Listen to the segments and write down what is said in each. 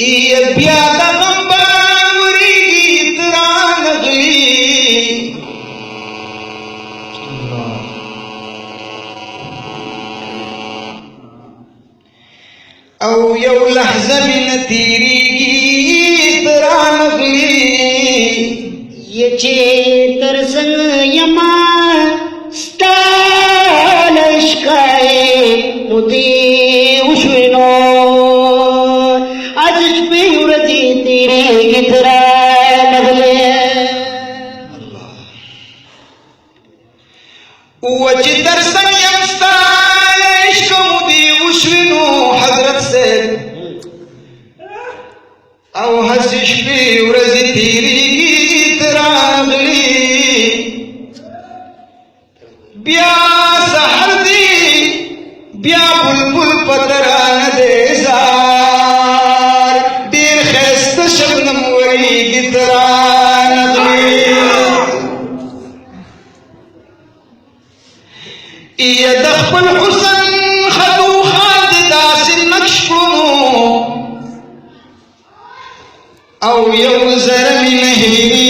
ये ब्यादा गंबावरी गीत रानगली औ यौ लहज़ा में तेरी गीत रानगली ये तरसन यमा स्टालशकाए मुदी उश्विनो आज पे उरजी तेरे गितरा लगले वची तरसन यमस्ताइश मुदी उश्विनो हजरत से औ हसिश पे उरजी तेरी गीत रानगली ब्या सहर दी ब्या बुलबुल पतरान देजार देर खैस्त शबनम वरी गितरान ये दखल हुसन खदू खाद दासिन नक्शकुनो औ यौ जरमी नहीं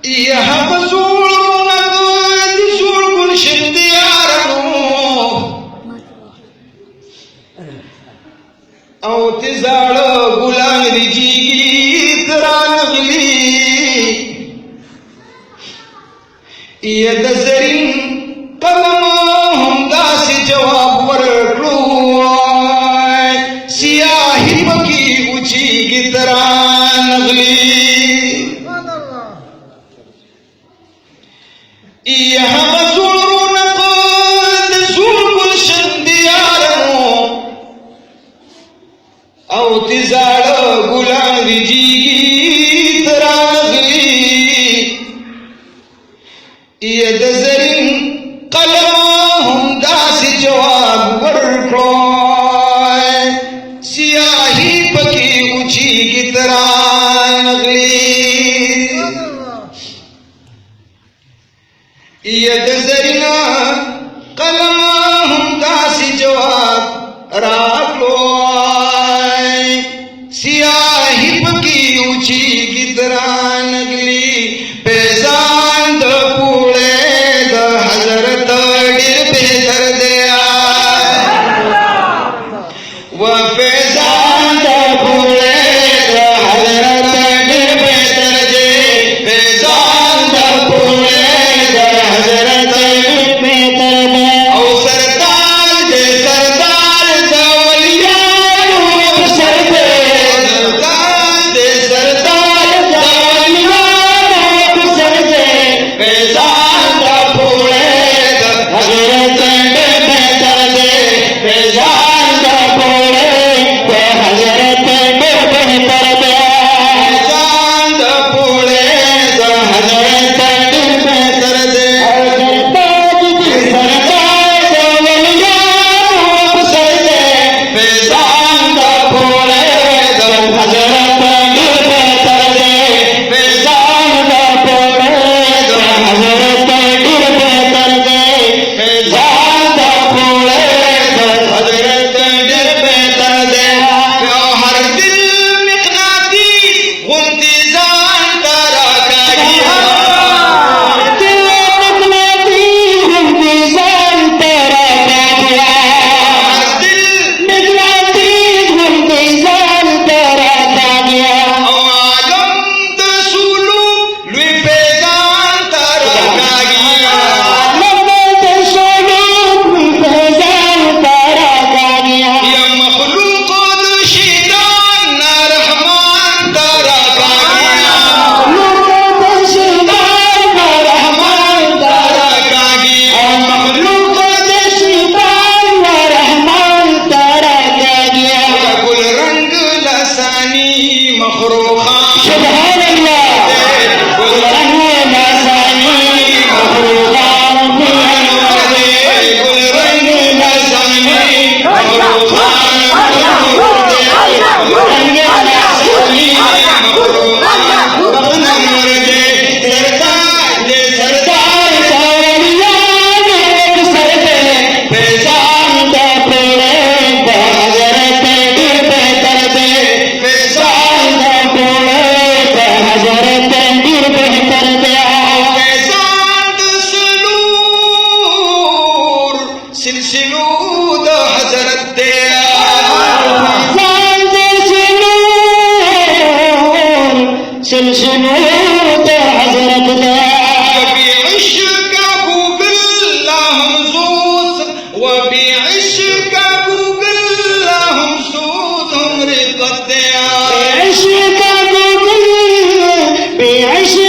यह बजूर नजूर गुलशन दियारो औ तिजाड़ गुलाम रिजी गीत रानगली ये दजरिन कलम हमदा से जवाब वरकलो सियाही बकी ऊंची गीत रानगली यह बजूर नजूर गुलशन दियारो औ तिजाड़ गुलाम रिजी गीत रानगली ये दजरिन कलम हमदा से जवाब वरकलो सियाही पकी ऊंची गीत रानगली ये दजरिना कलम हमदा से जवाब राखलो सियाही पकी ऊंची गीत रानगली पेजान द पूळे द हजरत गिर बेदर दया व पेजान द पूळे द हजरत गिर बेदर दे पेजान द पूळे द हजरत गिर बेदर दे औ सरदार दे सरदार the वलियानो Sardar they Sardar the वलियानो सुनो तो हजरत दा وبعشق بالله مزوز وبعشق بالله مزوز عمري قد عشق